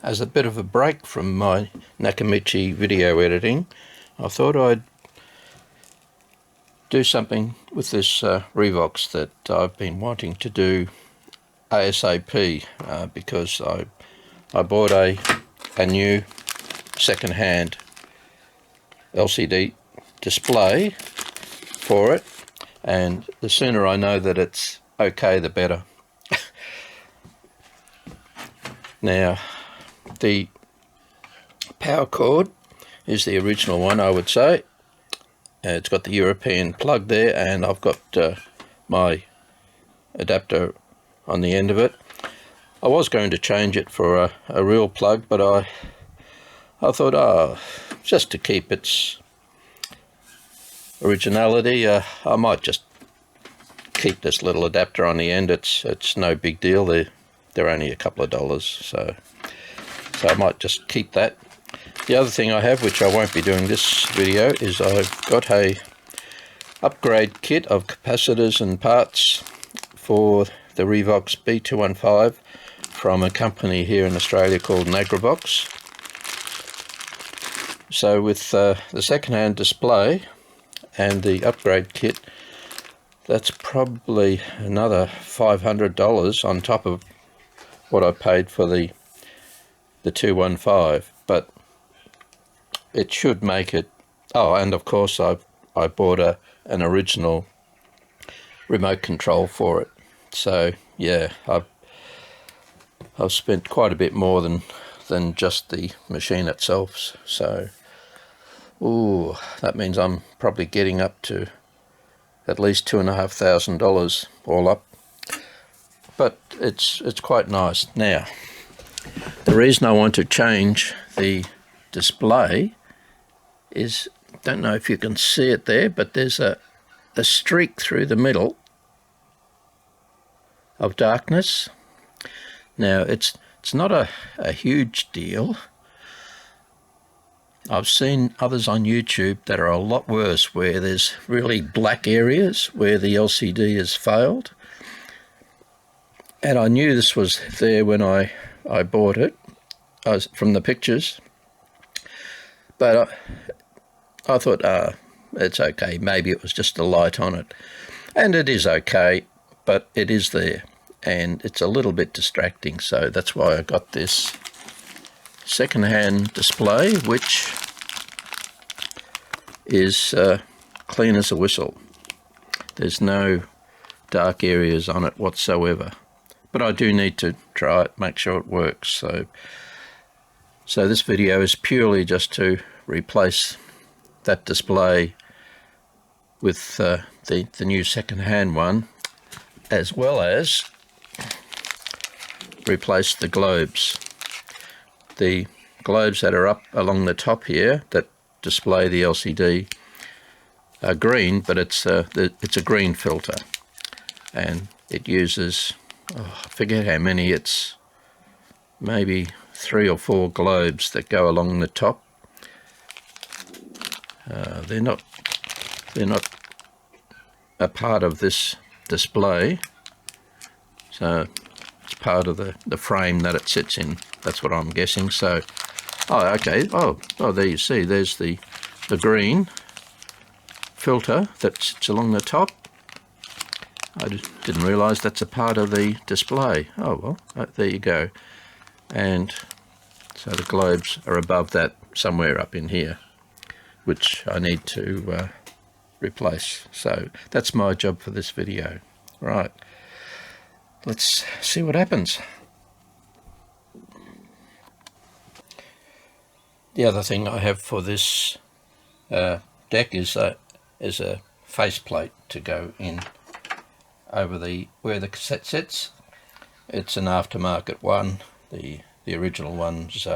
as a bit of a break from my Nakamichi video editing, I thought I'd do something with this Revox that I've been wanting to do ASAP because I bought a new second-hand LCD display for it, and the sooner I know that it's okay, the better. Now, the power cord is the original one, I would say. It's got the European plug there, and I've got my adapter on the end of it. I was going to change it for a real plug, but I thought, just to keep its originality, I might just keep this little adapter on the end. It's no big deal. They're only a couple of dollars, so I might just keep that. The other thing I have, which I won't be doing this video, is I've got a upgrade kit of capacitors and parts for the Revox B215 from a company here in Australia called Revox. So with the second-hand display and the upgrade kit, that's probably another $500 on top of what I paid for the 215, but it should make it. Oh, and of course I bought an original remote control for it. So yeah, I've spent quite a bit more than just the machine itself. So that means I'm probably getting up to at least $2,500 all up. But it's quite nice. Now, the reason I want to change the display is, don't know if you can see it there, but there's a streak through the middle of darkness. Now, it's not a huge deal. I've seen others on YouTube that are a lot worse, where there's really black areas where the LCD has failed. And I knew this was there when I bought it, from the pictures. But I thought, it's okay. Maybe it was just a light on it. And it is okay, but it is there. And it's a little bit distracting. So that's why I got this second-hand display, which is clean as a whistle. There's no dark areas on it whatsoever. But I do need to try it, make sure it works. So this video is purely just to replace that display with the new second-hand one, as well as replace the globes. The globes that are up along the top here that display the LCD are green, but it's a green filter, and it uses, I forget how many, it's maybe 3 or 4 globes that go along the top. They're not a part of this display, so it's part of the frame that it sits in. That's what I'm guessing. So, okay. Oh, there you see. There's the green filter that sits along the top. I just didn't realise that's a part of the display. Oh well, there you go. And so the globes are above that, somewhere up in here, which I need to replace. So that's my job for this video. Right, let's see what happens. The other thing I have for this deck is a faceplate to go in over where the cassette sits. It's an aftermarket one. The original one's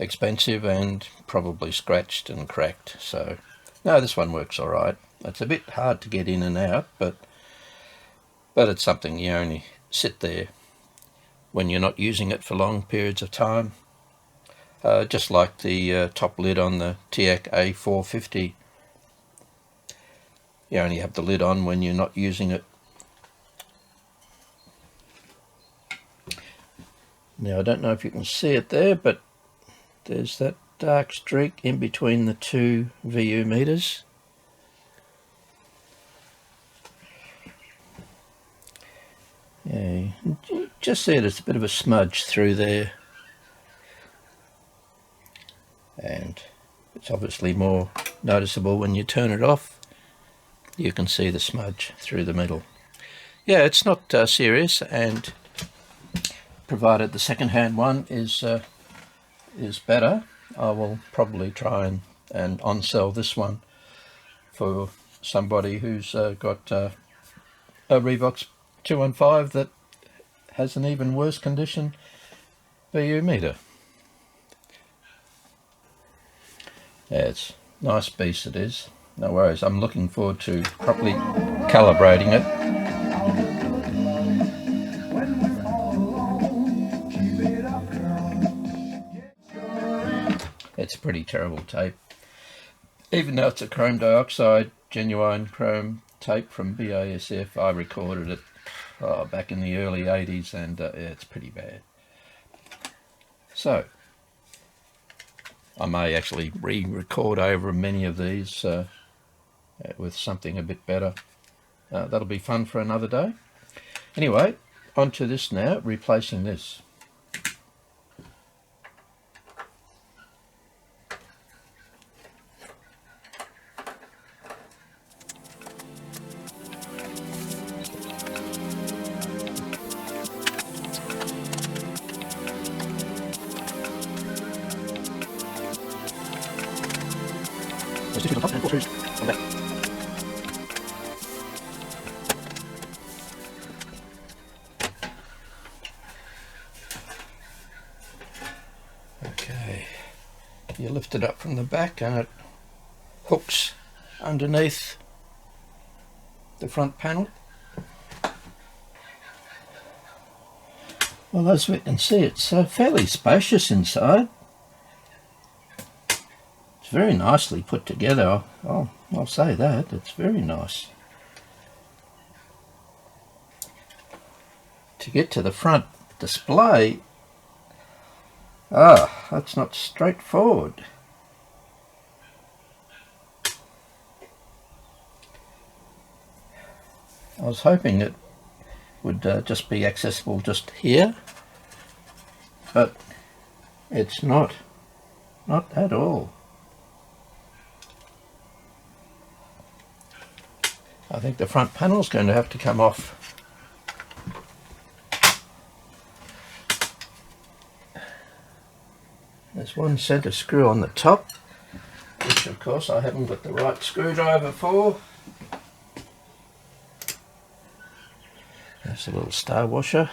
expensive and probably scratched and cracked. So no, this one works all right. It's a bit hard to get in and out, but it's something you only sit there when you're not using it for long periods of time. Just like the top lid on the TAC A450. You only have the lid on when you're not using it. Now I don't know if you can see it there, but there's that dark streak in between the two VU meters. Yeah, you just see there's a bit of a smudge through there, and it's obviously more noticeable when you turn it off. You can see the smudge through the middle. Yeah, it's not serious, and provided the second-hand one is better, I will probably try and on-sell this one for somebody who's got a Revox 215 that has an even worse condition VU meter. Yeah, it's a nice beast it is. No worries, I'm looking forward to properly calibrating it. It's a pretty terrible tape. Even though it's a chrome dioxide, genuine chrome tape from BASF, I recorded it back in the early 80s, and yeah, it's pretty bad. So, I may actually re-record over many of these with something a bit better. That'll be fun for another day. Anyway, on to this now, replacing this. Okay, you lift it up from the back and it hooks underneath the front panel. Well, as we can see, it's fairly spacious inside. It's very nicely put together. I'll say that. It's very nice. To get to the front display, that's not straightforward. I was hoping it would just be accessible just here, but it's not at all. I think the front panel is going to have to come off. There's one centre screw on the top, which of course I haven't got the right screwdriver for. There's a little star washer.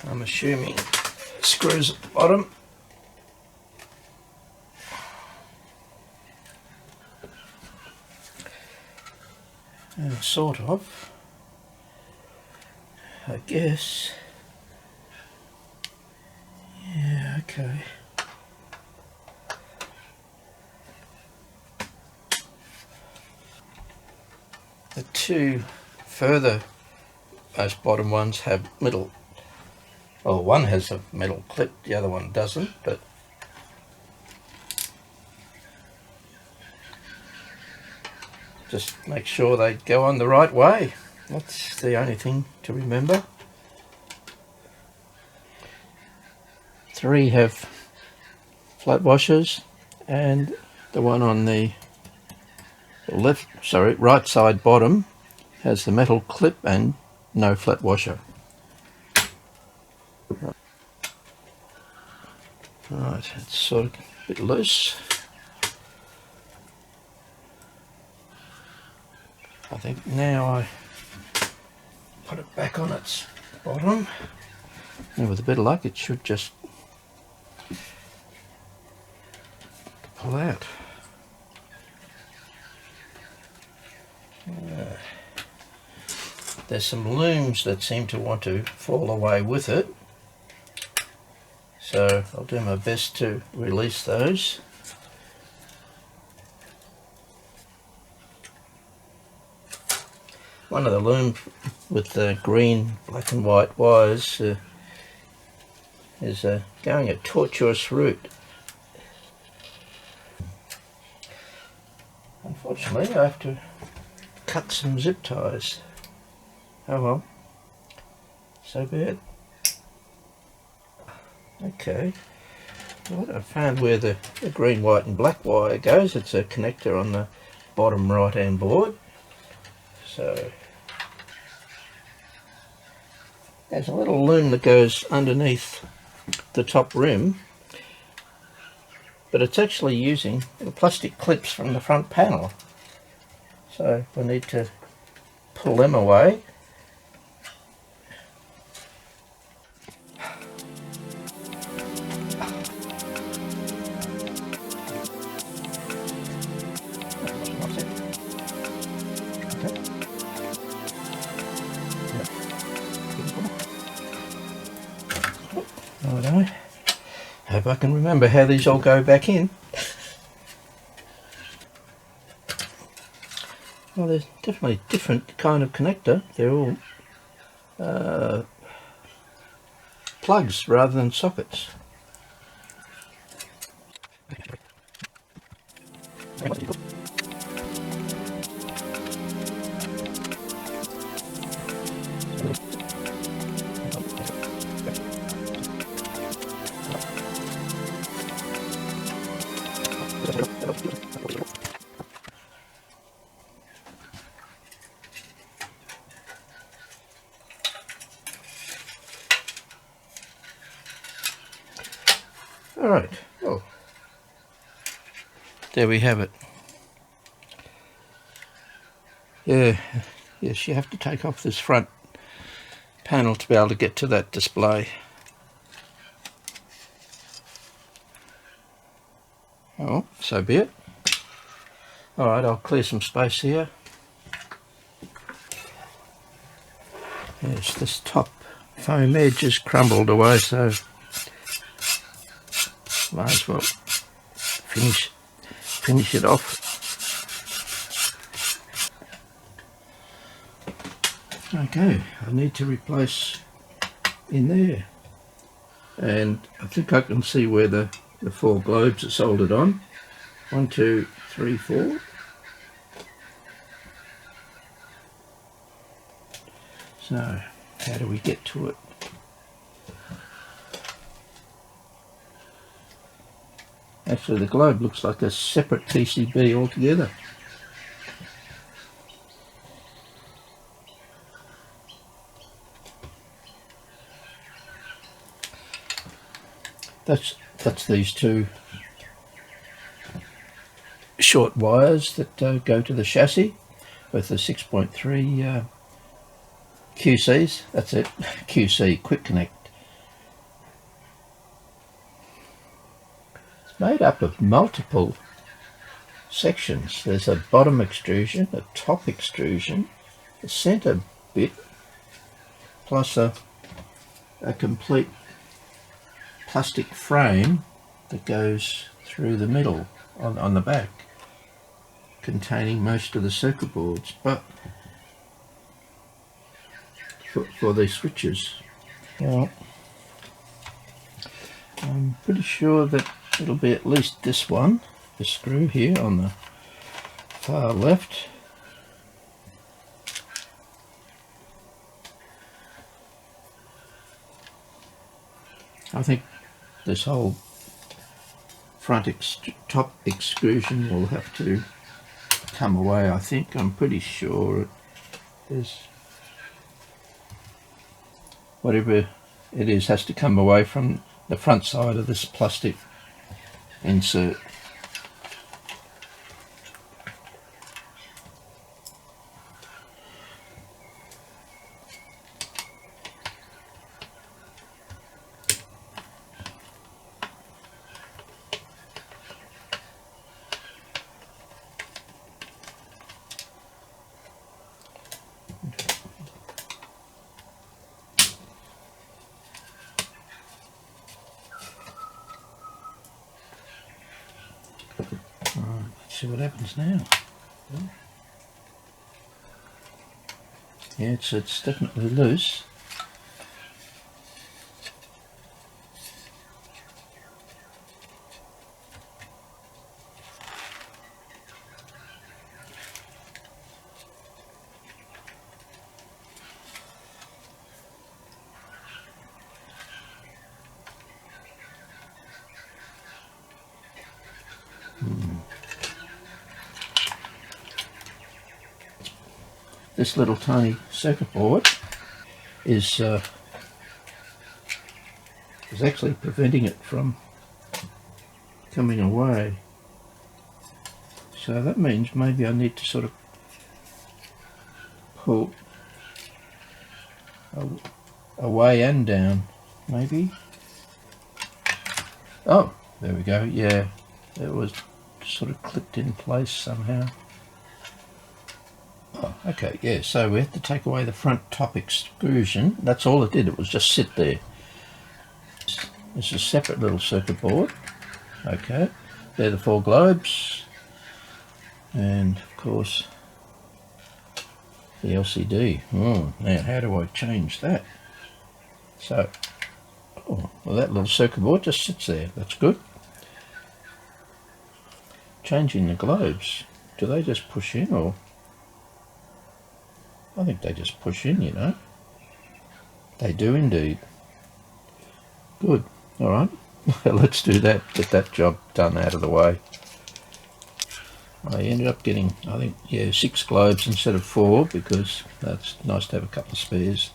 I'm assuming screws at the bottom. Sort of, I guess. Yeah, okay. The two further, those bottom ones have metal, well, one has a metal clip, the other one doesn't, but just make sure they go on the right way. That's the only thing to remember. 3 have flat washers, and the one on the right side bottom has the metal clip and no flat washer. Right, it's sort of a bit loose. I think now I put it back on its bottom, and with a bit of luck it should just pull out. There's some looms that seem to want to fall away with it, so I'll do my best to release those. One of the loom with the green, black and white wires is going a tortuous route. Unfortunately, I have to cut some zip ties. Oh well, so be it. Okay, well, I found where the green, white and black wire goes. It's a connector on the bottom right hand board. So there's a little loom that goes underneath the top rim, but it's actually using the plastic clips from the front panel. So I need to pull them away. Righto. Hope I can remember how these all go back in. Well, there's definitely a different kind of connector. They're all plugs rather than sockets. Alright, well, there we have it. Yes, you have to take off this front panel to be able to get to that display. Oh, so be it. Alright, I'll clear some space here. Yes, this top foam edge is crumbled away, so might as well finish it off. Okay, I need to replace in there, and I think I can see where the 4 globes are soldered on. 1, 2, 3, 4. So how do we get to it? Actually, the globe looks like a separate PCB altogether. That's these 2 short wires that go to the chassis with the 6.3 QCs. That's it, QC, Quick Connect. Made up of multiple sections. There's a bottom extrusion, a top extrusion, a center bit, plus a complete plastic frame that goes through the middle on the back, containing most of the circuit boards, but for these switches. Well, I'm pretty sure that it'll be at least this one, the screw here on the far left. I think this whole front top extrusion will have to come away. I think, I'm pretty sure it is. Whatever it is has to come away from the front side of this plastic insert. See what happens now. Yeah, it's definitely loose. This little tiny circuit board is actually preventing it from coming away. So that means maybe I need to sort of pull away and down, maybe. Oh, there we go. Yeah, it was sort of clipped in place somehow. Oh, okay, yeah, so we have to take away the front top extrusion. That's all it did, it was just sit there. This is a separate little circuit board. Okay, they're the 4 globes, and of course the LCD. Now how do I change that? So, oh, well, that little circuit board just sits there. That's good. Changing the globes, do they just push in, or? I think they just push in, you know. They do indeed. Good. All right. Well, let's do that. Get that job done out of the way. I ended up getting, I think, yeah, 6 globes instead of 4, because that's nice to have a couple of spares.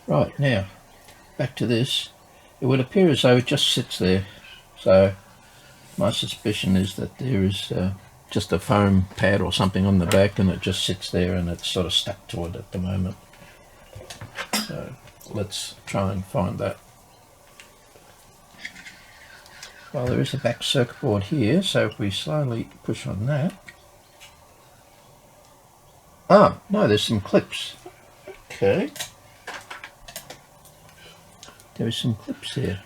Right, now back to this. It would appear as though it just sits there, so my suspicion is that there is just a foam pad or something on the back, and it just sits there and it's sort of stuck to it at the moment. So let's try and find that. Well, there is a back circuit board here, so if we slowly push on that. Oh, no, there's some clips. Okay. There are some clips here.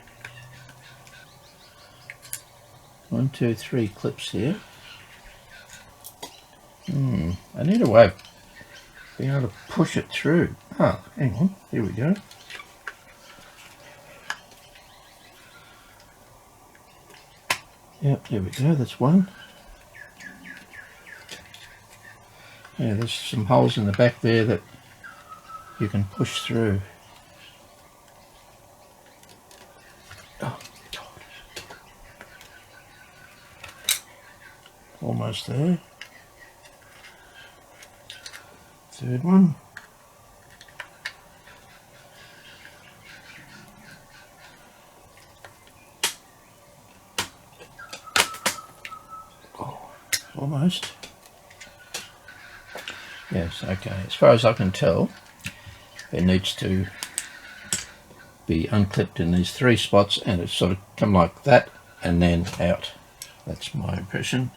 1, 2, 3 clips here. I need a way of being able to push it through. Ah, hang on, here we go. Yep, there we go, that's one. Yeah, there's some holes in the back there that you can push through. Oh, God. Almost there. Third one. Oh, almost. Yes, okay. As far as I can tell, it needs to be unclipped in these 3 spots, and it's sort of come like that and then out. That's my impression.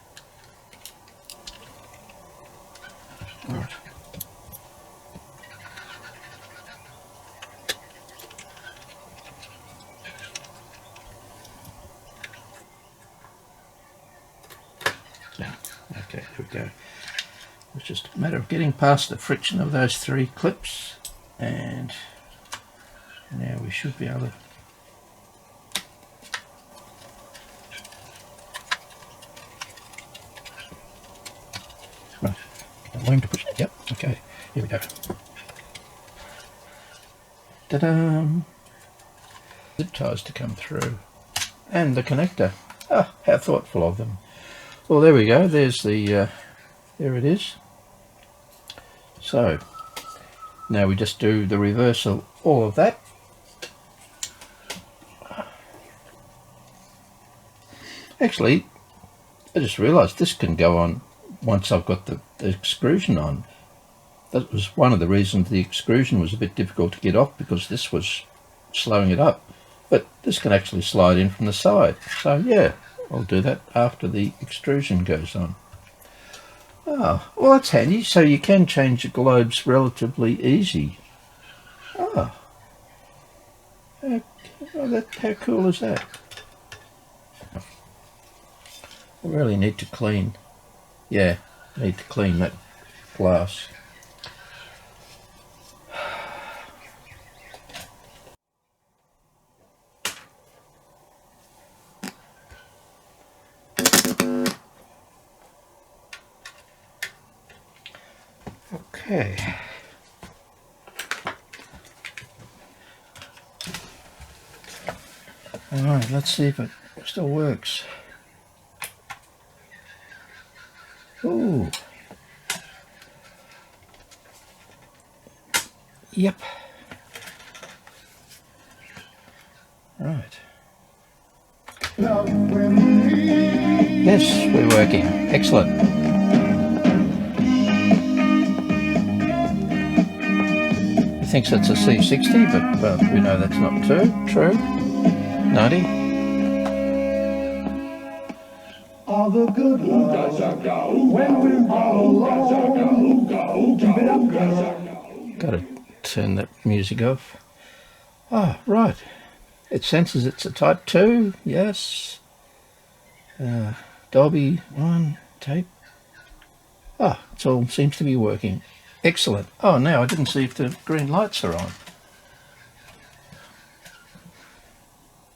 All right. Yeah, okay, here we go. It's just a matter of getting past the friction of those 3 clips, and now we should be able to learn to push it. Yep, okay, here we go. Ta-da! Zip ties to come through, and the connector. Ah, how thoughtful of them. Well, there we go, there's the there it is. So now we just do the reverse of all of that. Actually, I just realized this can go on once I've got the extrusion on. That was one of the reasons the extrusion was a bit difficult to get off, because this was slowing it up. But this can actually slide in from the side. So yeah, I'll do that after the extrusion goes on. Oh, well, that's handy. So you can change the globes relatively easy. Oh, how cool is that? I really need to clean. Yeah, need to clean that glass. Okay. Alright, let's see if it still works. Ooh. Yep. Right. Yes, we're working. Excellent. He thinks it's a C60, but we know that's not true. 90. All the good when we're all alone. Keep it up, girl. Gotta turn that music off. Ah, right. It senses it's a Type 2, yes. Dolby 1, tape. Ah, it all seems to be working. Excellent. Oh, now I didn't see if the green lights are on.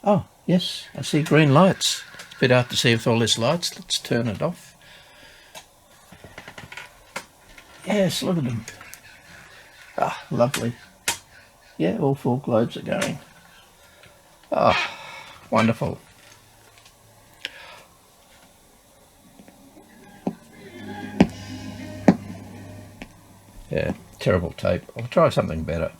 Oh, yes, I see green lights. Bit hard to see with all this lights. Let's turn it off. Yes, look at them. Ah, lovely. Yeah, all 4 globes are going. Ah, wonderful. Yeah, terrible tape. I'll try something better.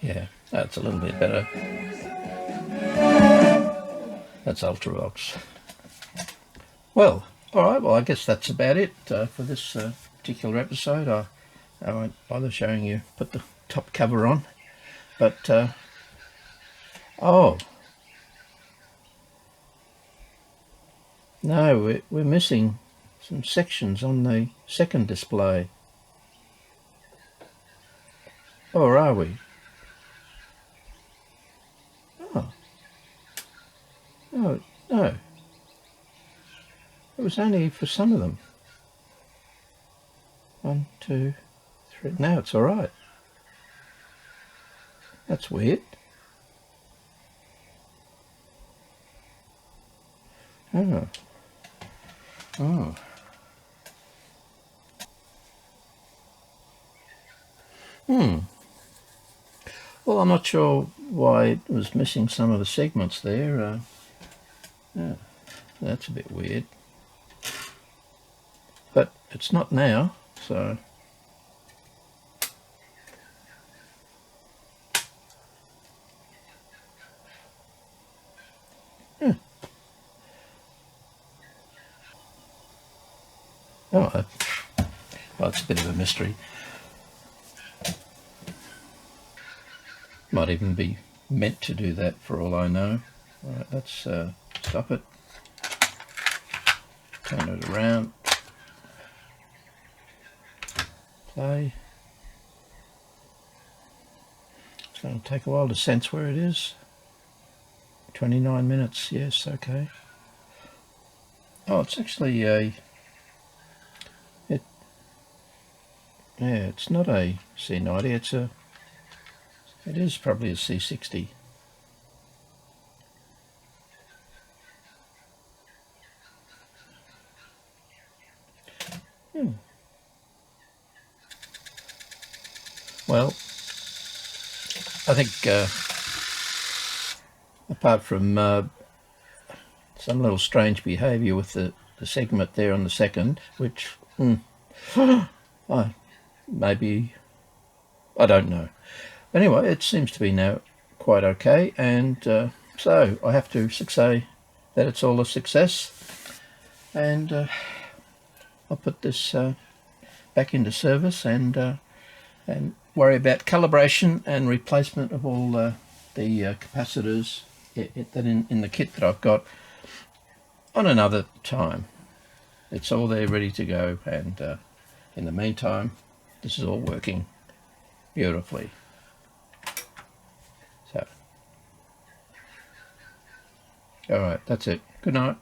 Yeah, that's a little bit better. That's Ultravox. Well, alright, well I guess that's about it for this particular episode. I won't bother showing you, put the top cover on. But, oh. No, we're missing some sections on the second display. Or are we? Oh. Oh, no. It was only for some of them. 1, 2, 3. Now it's alright. That's weird. Oh. Oh. Well, I'm not sure why it was missing some of the segments there. Yeah, that's a bit weird. But it's not now, so... Yeah. Oh, well, it's a bit of a mystery. Might even be meant to do that for all I know. Alright, let's stop it. Turn it around. Play. It's going to take a while to sense where it is. 29 minutes, yes, okay. Oh, it's actually a... Yeah, it's not a C90, it is probably a C60. Well, I think apart from some little strange behaviour with the segment there on the second, which maybe, I don't know. Anyway, it seems to be now quite okay, and So I have to say that it's all a success, and I'll put this back into service and worry about calibration and replacement of all the capacitors that in the kit that I've got on another time. It's all there ready to go, and in the meantime this is all working beautifully. So alright, that's it. Good night.